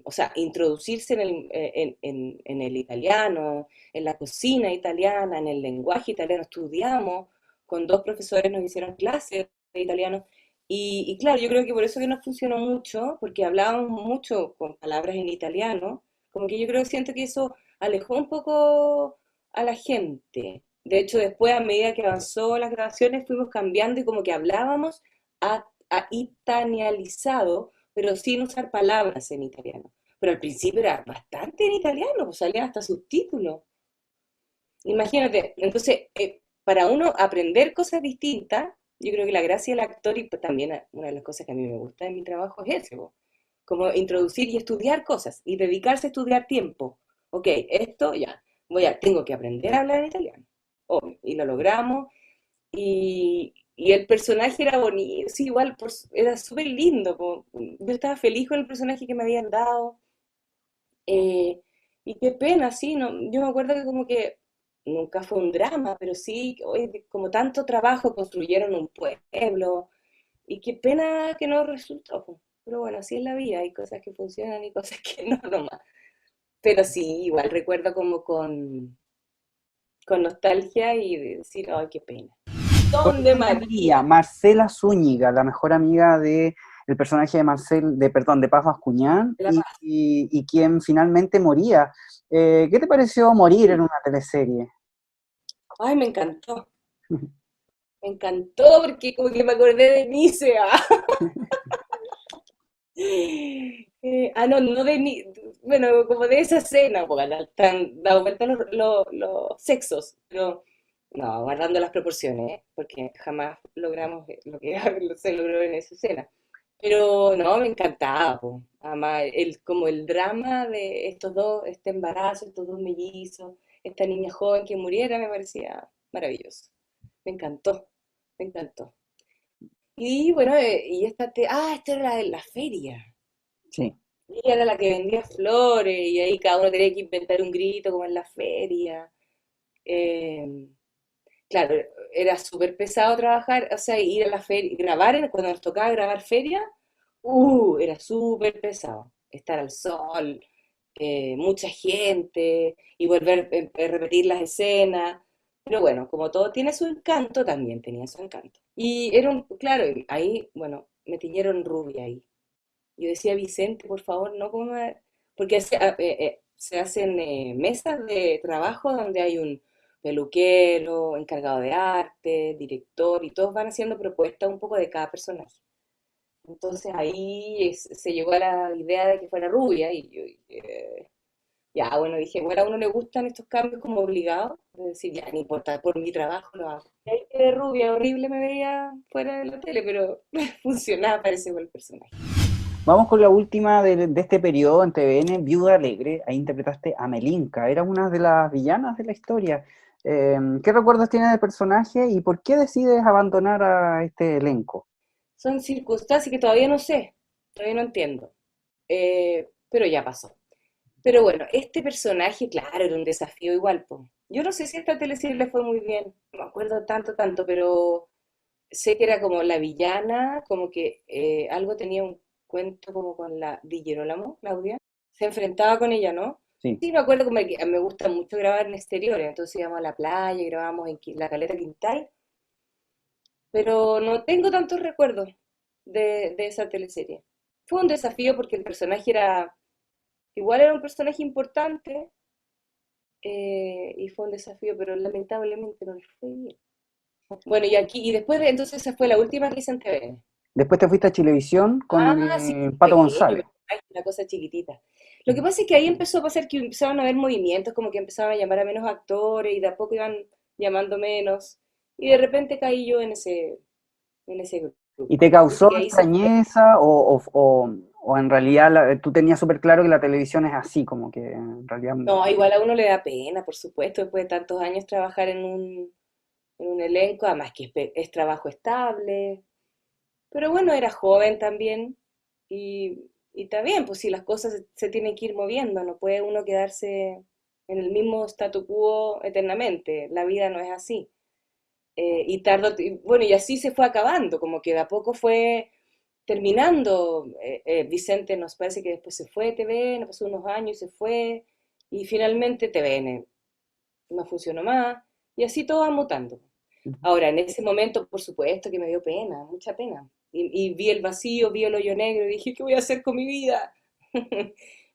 o sea, introducirse en el italiano, en la cocina italiana, en el lenguaje italiano. Estudiamos, con dos profesores nos hicieron clases de italiano. Y claro, yo creo que por eso que nos funcionó mucho, porque hablábamos mucho con palabras en italiano, como que yo creo, siento que eso alejó un poco a la gente. De hecho, después, a medida que avanzó las grabaciones, fuimos cambiando y como que hablábamos a italianizado, pero sin usar palabras en italiano. Pero al principio era bastante en italiano, pues salían hasta subtítulos. Imagínate, entonces, para uno aprender cosas distintas, yo creo que la gracia del actor, y también una de las cosas que a mí me gusta de mi trabajo es ese, po, como introducir y estudiar cosas, y dedicarse a estudiar tiempo. Ok, esto ya, tengo que aprender a hablar en italiano. Obvio, y lo logramos, y el personaje era bonito, sí, igual, era súper lindo, po. Yo estaba feliz con el personaje que me habían dado, eh, y qué pena, sí, no, yo me acuerdo que como que nunca fue un drama, pero sí, oye, como tanto trabajo construyeron un pueblo, y qué pena que no resultó, po. Pero bueno, así es la vida, hay cosas que funcionan y cosas que no nomás. Pero sí, igual recuerdo como con nostalgia y decir, ay, qué pena. ¿Dónde María, María? Marcela Zúñiga, la mejor amiga de el personaje de perdón, de Paz Bascuñán, De La Paz. y quien finalmente moría. ¿Qué te pareció morir en una teleserie? Ay, me encantó porque como que me acordé de Nicea. No, no de ni, bueno, como de esa escena, porque están dado vuelta los sexos, pero no, guardando las proporciones, ¿eh? Porque jamás logramos lo que se logró en esa escena. Pero no, me encantaba, po. Además, como el drama de estos dos, este embarazo, estos dos mellizos, esta niña joven que muriera, me parecía maravilloso. Me encantó, me encantó. Y bueno, esta era la de la feria. Sí. Ella era la que vendía flores y ahí cada uno tenía que inventar un grito como en la feria. Eh, claro, era súper pesado trabajar, o sea, ir a la feria, cuando nos tocaba grabar feria, era súper pesado. Estar al sol, mucha gente y volver a repetir las escenas. Pero bueno, como todo tiene su encanto, también tenía su encanto. Y claro, ahí, bueno, me tiñeron rubia ahí. Yo decía, Vicente, por favor, no coma, porque se hacen mesas de trabajo donde hay un peluquero, encargado de arte, director, y todos van haciendo propuestas un poco de cada personaje. Entonces ahí se llegó a la idea de que fuera rubia y yo ya, bueno, dije, bueno, a uno le gustan estos cambios como obligados, es decir, ya, no importa, por mi trabajo lo hago. Y ahí quedé rubia, horrible me veía fuera de la tele, pero funcionaba, parece, con el personaje. Vamos con la última de este periodo en TVN, Viuda Alegre. Ahí interpretaste a Melinka, eras una de las villanas de la historia. ¿Qué recuerdos tienes del personaje y por qué decides abandonar a este elenco? Son circunstancias que todavía no sé, todavía no entiendo, pero ya pasó. Pero bueno, este personaje, claro, era un desafío igual, po. Yo no sé si a esta teleserie le fue muy bien, no me acuerdo tanto, pero sé que era como la villana, como que algo tenía un cuento como con la Di Girolamo, Claudia, se enfrentaba con ella, ¿no? Sí. Sí, me acuerdo como que me gusta mucho grabar en exteriores, entonces íbamos a la playa, grabamos en la Caleta Quintay, pero no tengo tantos recuerdos de esa teleserie. Fue un desafío porque el personaje igual era un personaje importante, y fue un desafío, pero lamentablemente no le fue bien. Bueno, y después entonces esa fue la última que hice en TVN. Después te fuiste a Chilevisión con Ah, sí, el Pato pequeño, González. una cosa chiquitita. Lo que pasa es que ahí empezó a pasar que empezaban a haber movimientos, como que empezaban a llamar a menos actores y de a poco iban llamando menos. Y de repente caí yo en ese ¿Y te grupo. Así causó que ahí se fue. extrañeza o en realidad tú tenías súper claro que la televisión es así, como que en realidad... No, igual a uno le da pena, por supuesto, después de tantos años trabajar en un elenco, además que es trabajo estable. Pero bueno, era joven también y está bien, pues si las cosas se tienen que ir moviendo, no puede uno quedarse en el mismo statu quo eternamente, la vida no es así. Bueno, y así se fue acabando, como que de a poco fue terminando. Vicente nos parece que después se fue de TVN, pasó unos años y se fue, y finalmente TVN no funcionó más, y así todo va mutando. Ahora, en ese momento, por supuesto que me dio pena, mucha pena. Y vi el vacío, vi el hoyo negro y dije, ¿qué voy a hacer con mi vida?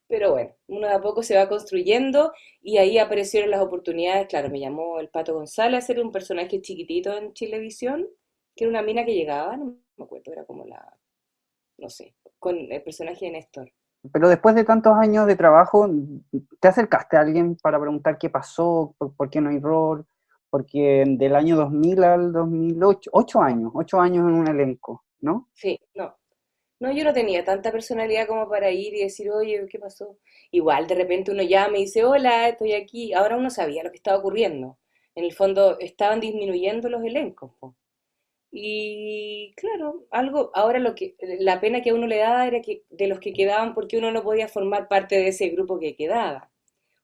Pero bueno, uno de a poco se va construyendo y ahí aparecieron las oportunidades. Claro, me llamó el Pato González a ser un personaje chiquitito en Chilevisión, que era una mina que llegaba, no me acuerdo, era como no sé, con el personaje de Néstor. Pero después de tantos años de trabajo, ¿te acercaste a alguien para preguntar qué pasó, por qué no hay rol? Porque del año 2000 al 2008, 8 años en un elenco, ¿no? Sí, no. No, yo no tenía tanta personalidad como para ir y decir, oye, ¿qué pasó? Igual de repente uno llama y dice, hola, estoy aquí. Ahora uno sabía lo que estaba ocurriendo. En el fondo estaban disminuyendo los elencos, po. Y claro, ahora la pena que a uno le daba era que de los que quedaban porque uno no podía formar parte de ese grupo que quedaba.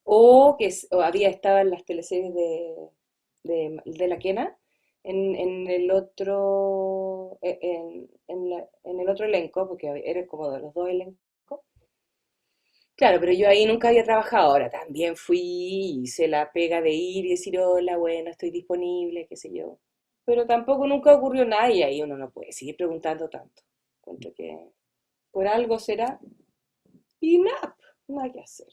O había estado en las teleseries de la Quena, en el otro, en el otro elenco, porque era como de los dos elencos. Claro, pero yo ahí nunca había trabajado. Ahora también fui, hice la pega de ir y decir, hola, bueno, estoy disponible, qué sé yo. Pero tampoco nunca ocurrió nada y ahí uno no puede seguir preguntando tanto. Encuentro que por algo será y nada, nada que hacer.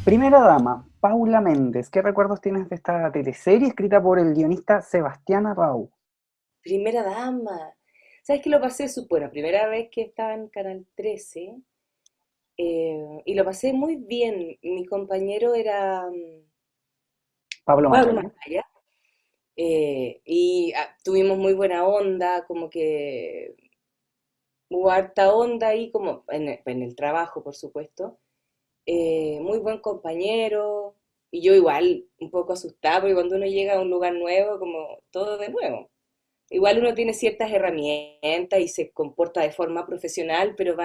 Primera dama, Paula Méndez. ¿Qué recuerdos tienes de esta teleserie escrita por el guionista Sebastián Arrau? Primera dama. ¿Sabes qué lo pasé? Bueno, primera vez que estaba en Canal 13, y lo pasé muy bien. Mi compañero era Pablo Pablo Macaya. Macaya, y tuvimos muy buena onda, como que hubo harta onda ahí, como en el trabajo, por supuesto. Muy buen compañero, y yo igual un poco asustada, porque cuando uno llega a un lugar nuevo, como todo de nuevo. Igual uno tiene ciertas herramientas y se comporta de forma profesional, pero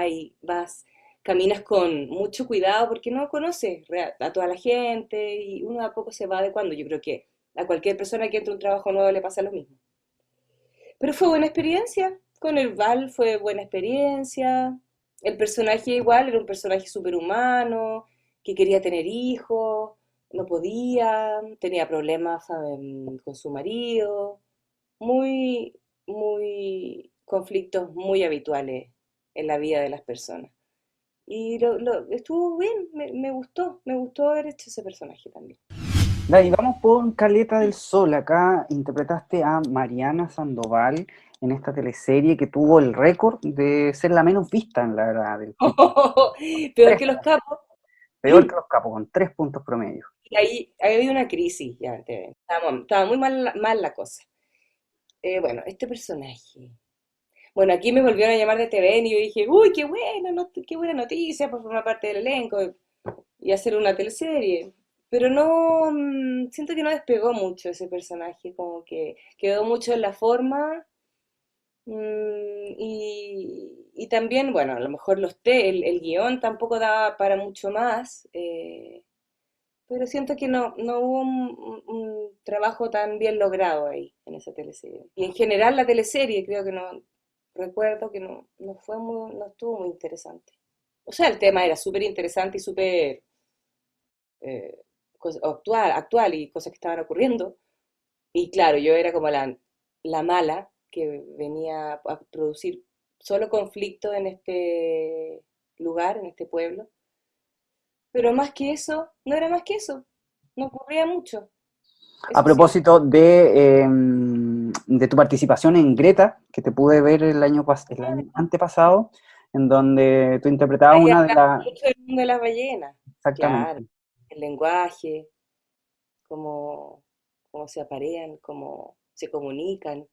caminas con mucho cuidado porque no conoces a toda la gente y uno a poco se va adecuando. Yo creo que a cualquier persona que entra a un trabajo nuevo le pasa lo mismo. Pero fue buena experiencia, con el Val fue buena experiencia. El personaje igual era un personaje superhumano, que quería tener hijos, no podía, tenía problemas, con su marido, muy, conflictos muy habituales en la vida de las personas. Y estuvo bien, me gustó haber hecho ese personaje también. Dai, vamos por Caleta del Sol. Acá interpretaste a Mariana Sandoval en esta teleserie que tuvo el récord de ser la menos vista en la verdad del festival. Peor Tres que los puntos, capos. peor que los capos, con 3 puntos promedio. Y ahí había una crisis ya en TV. Estaba muy mal la cosa. Bueno, este personaje. Bueno, aquí me volvieron a llamar de TVN y yo dije, uy, qué bueno, qué buena noticia por formar parte del elenco y hacer una teleserie. Pero no, siento que no despegó mucho ese personaje, como que quedó mucho en la forma. Y también, bueno, a lo mejor el guión tampoco daba para mucho más, pero siento que no hubo un trabajo tan bien logrado ahí, en esa teleserie. Y en general la teleserie creo que recuerdo que no estuvo muy interesante. O sea, el tema era súper interesante y súper eh, actual y cosas que estaban ocurriendo. Y claro, yo era como la mala que venía a producir solo conflicto en este lugar, en este pueblo. Pero más que eso, no era más que eso. No ocurría mucho, A eso sí. propósito de tu participación en Greta, que te pude ver el año antepasado, en donde tú interpretabas Ahí una de hablamos las... mucho del mundo de las ballenas. Claro, Exactamente. el lenguaje, cómo, cómo se aparean, cómo se comunican.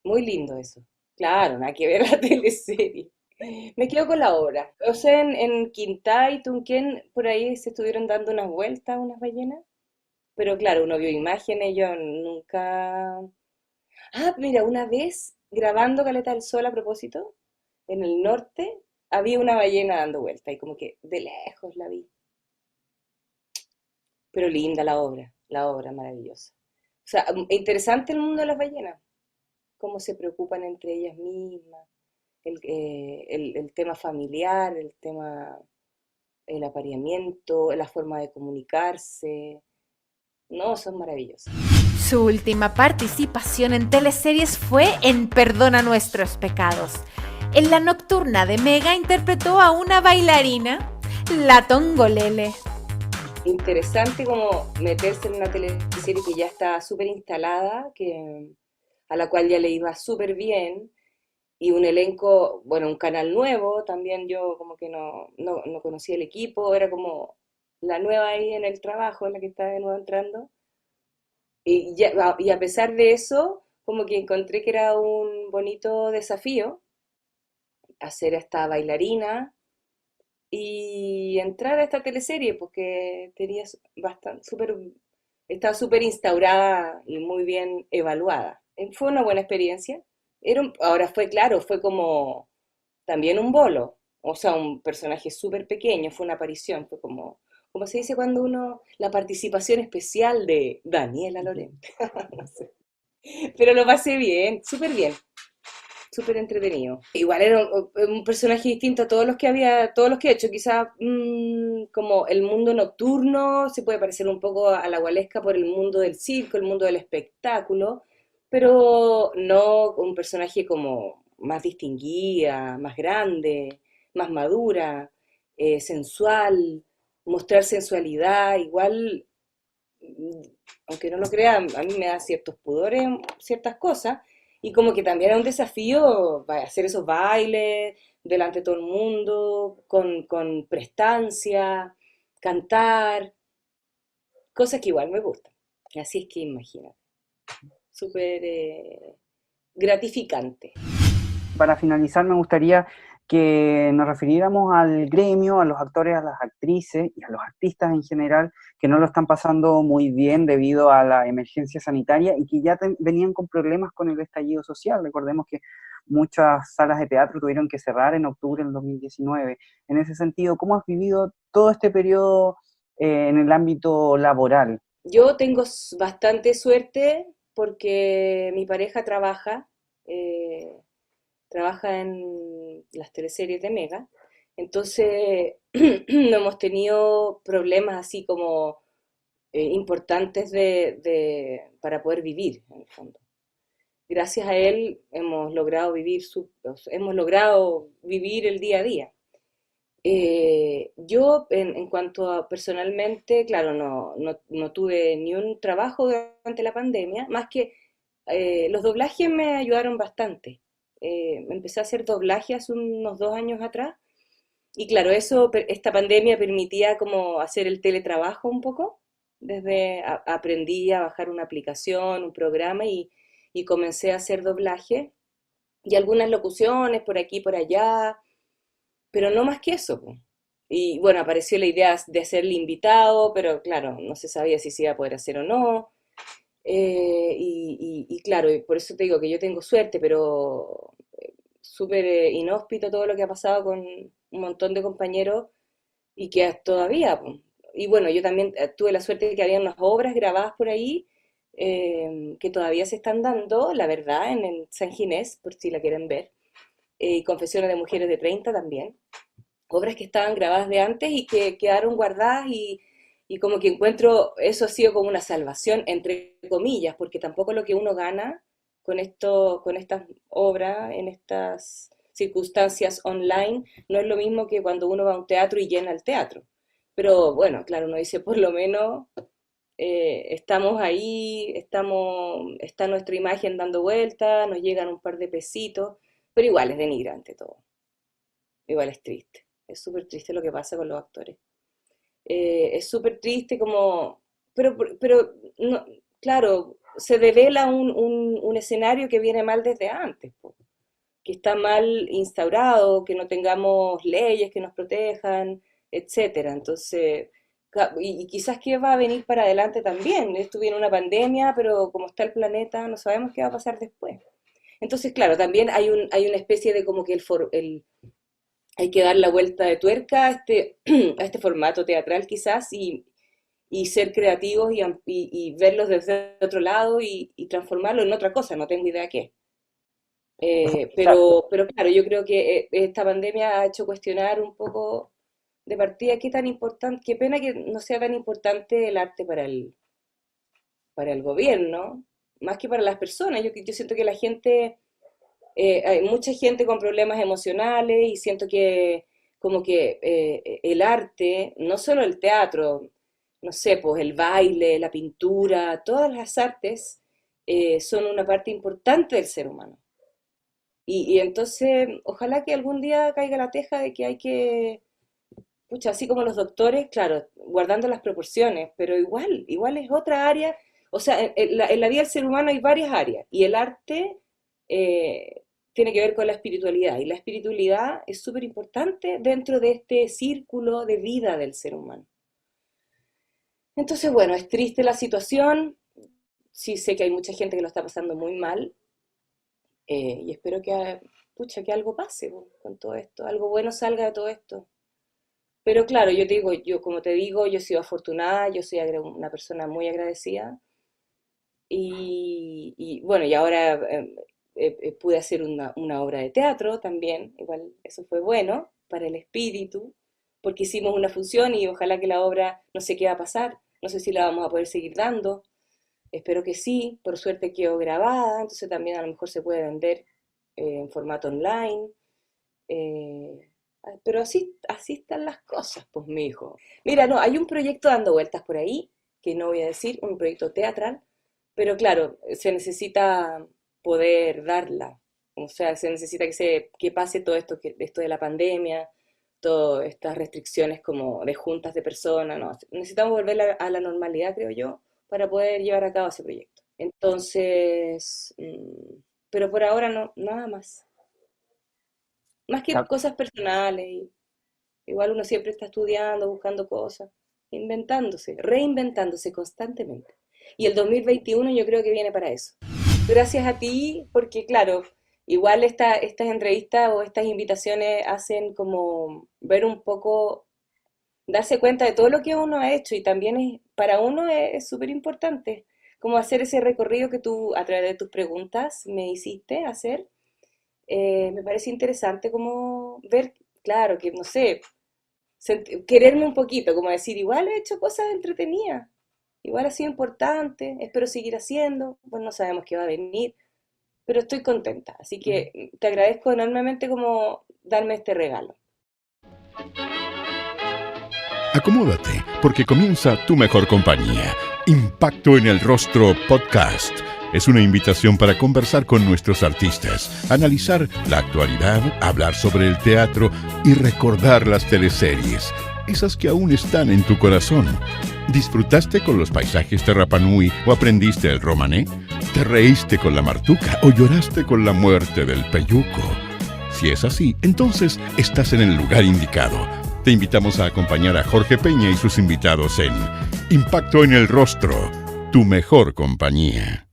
Muy lindo eso. Claro, nada que ver la teleserie. Me quedo con la obra. O sea, en Quintay, Tunquén, por ahí se estuvieron dando unas vueltas unas ballenas. Pero claro, uno vio imágenes, yo nunca... Ah, mira, una vez grabando Caleta del Sol a propósito, en el norte, había una ballena dando vuelta y como que de lejos la vi. Pero linda la obra maravillosa. O sea, interesante el mundo de las ballenas, cómo se preocupan entre ellas mismas, el tema familiar, el apareamiento, la forma de comunicarse. No, son maravillosas. Su última participación en teleseries fue en Perdona nuestros pecados. En La Nocturna de Mega interpretó a una bailarina, la Tongolele. Interesante como meterse en una teleserie que ya está súper instalada, a la cual ya le iba súper bien, y un elenco, bueno, un canal nuevo, también yo como que no conocía el equipo, era como la nueva ahí en el trabajo, la que está de nuevo entrando. Y a pesar de eso, como que encontré que era un bonito desafío hacer esta bailarina y entrar a esta teleserie, porque tenía estaba súper instaurada y muy bien evaluada. Fue una buena experiencia. Ahora fue claro, fue como también un bolo, o sea, un personaje súper pequeño, fue una aparición, fue como se dice cuando la participación especial de Daniela Lorente. No sé. Pero lo pasé bien, súper bien, súper entretenido. Igual era un personaje distinto a todos los que he hecho. Quizás como el mundo nocturno se puede parecer un poco a la Gualesca por el mundo del circo, el mundo del espectáculo, pero no un personaje como más distinguida, más grande, más madura, sensual, mostrar sensualidad. Igual, mm, aunque no lo crean, a mí me da ciertos pudores ciertas cosas, y como que también era un desafío hacer esos bailes delante de todo el mundo, con prestancia, cantar, cosas que igual me gustan. Así es que imagínate, súper gratificante. Para finalizar, me gustaría que nos refiriéramos al gremio, a los actores, a las actrices y a los artistas en general que no lo están pasando muy bien debido a la emergencia sanitaria y que ya venían con problemas con el estallido social. Recordemos que muchas salas de teatro tuvieron que cerrar en octubre del 2019. En ese sentido, ¿cómo has vivido todo este periodo en el ámbito laboral? Yo tengo bastante suerte porque mi pareja eh, trabaja en las teleseries de Mega, entonces no hemos tenido problemas así como importantes para poder vivir, en el fondo. Gracias a él hemos logrado vivir el día a día. Yo, en cuanto a personalmente, claro, no tuve ni un trabajo durante la pandemia, más que los doblajes me ayudaron bastante. Empecé a hacer doblaje hace unos 2 años atrás y claro, esta pandemia permitía como hacer el teletrabajo un poco. Aprendí a bajar una aplicación, un programa y comencé a hacer doblaje y algunas locuciones por aquí y por allá, pero no más que eso, po. Y bueno, apareció la idea de hacerle invitado, pero claro, no se sabía si se iba a poder hacer o no. Y claro, y por eso te digo que yo tengo suerte, pero súper inhóspito todo lo que ha pasado con un montón de compañeros y que todavía, po. Y bueno, yo también tuve la suerte de que había unas obras grabadas por ahí que todavía se están dando, la verdad, en el San Ginés, por si la quieren ver, y Confesiones de Mujeres de 30 también, obras que estaban grabadas de antes y que quedaron guardadas y como que encuentro eso ha sido como una salvación, entre comillas, porque tampoco lo que uno gana con estas obras, en estas circunstancias online, no es lo mismo que cuando uno va a un teatro y llena el teatro. Pero bueno, claro, uno dice, por lo menos estamos ahí, está nuestra imagen dando vuelta, nos llegan un par de pesitos, pero igual es denigrante todo, igual es triste, es súper triste lo que pasa con los actores. Es súper triste como, pero no, claro, se devela un escenario que viene mal desde antes, po, que está mal instaurado, que no tengamos leyes que nos protejan, etcétera. Entonces, y quizás que va a venir para adelante también. Esto viene una pandemia, pero como está el planeta, no sabemos qué va a pasar después. Entonces, claro, también hay una especie de como que hay que dar la vuelta de tuerca a a este formato teatral quizás y ser creativos y verlos desde otro lado y transformarlo en otra cosa, no tengo idea qué. Exacto. Pero claro, yo creo que esta pandemia ha hecho cuestionar un poco de partida qué tan importante, qué pena que no sea tan importante el arte para el gobierno, más que para las personas. Yo siento que la gente, hay mucha gente con problemas emocionales y siento que como que el arte, no solo el teatro, no sé, pues el baile, la pintura, todas las artes son una parte importante del ser humano. Y entonces, ojalá que algún día caiga la teja de que hay que, pucha, así como los doctores, claro, guardando las proporciones, pero igual es otra área. O sea, en la vida del ser humano hay varias áreas y el arte tiene que ver con la espiritualidad y la espiritualidad es súper importante dentro de este círculo de vida del ser humano. Entonces, bueno, es triste la situación, sí sé que hay mucha gente que lo está pasando muy mal, y espero que, pucha, que algo pase po, con todo esto, algo bueno salga de todo esto. Pero claro, yo te digo, yo como te digo, yo he sido afortunada, yo soy una persona muy agradecida y bueno, y ahora pude hacer una obra de teatro también, igual eso fue bueno para el espíritu, porque hicimos una función y ojalá que la obra no sé qué va a pasar, no sé si la vamos a poder seguir dando, espero que sí, por suerte quedó grabada, entonces también a lo mejor se puede vender en formato online. eh, pero así están las cosas, pues, mi hijo. Mira, no, hay un proyecto dando vueltas por ahí, que no voy a decir, un proyecto teatral, pero claro, se necesita poder darla. O sea, se necesita que pase todo esto, esto de la pandemia, todas estas restricciones como de juntas de personas, ¿no? Necesitamos volver a la normalidad, creo yo, para poder llevar a cabo ese proyecto. Entonces, pero por ahora no, nada más. Más que Claro. cosas personales, igual uno siempre está estudiando, buscando cosas, inventándose, reinventándose constantemente. Y el 2021 yo creo que viene para eso. Gracias a ti, porque claro, igual estas entrevistas o estas invitaciones hacen como ver un poco, darse cuenta de todo lo que uno ha hecho y también para uno es súper importante, como hacer ese recorrido que tú a través de tus preguntas me hiciste hacer. Me parece interesante como ver, claro, que no sé, quererme un poquito, como decir, igual he hecho cosas entretenidas, igual ha sido importante, espero seguir haciendo, pues no sabemos qué va a venir, pero estoy contenta, así que te agradezco enormemente como darme este regalo. Acomódate, porque comienza Tu Mejor Compañía. Impacto en el Rostro Podcast. Es una invitación para conversar con nuestros artistas, analizar la actualidad, hablar sobre el teatro y recordar las teleseries, esas que aún están en tu corazón. ¿Disfrutaste con los paisajes de Rapa Nui o aprendiste el romané? ¿Te reíste con la martuca o lloraste con la muerte del peyuco? Si es así, entonces estás en el lugar indicado. Te invitamos a acompañar a Jorge Peña y sus invitados en Impacto en el Rostro, Tu Mejor Compañía.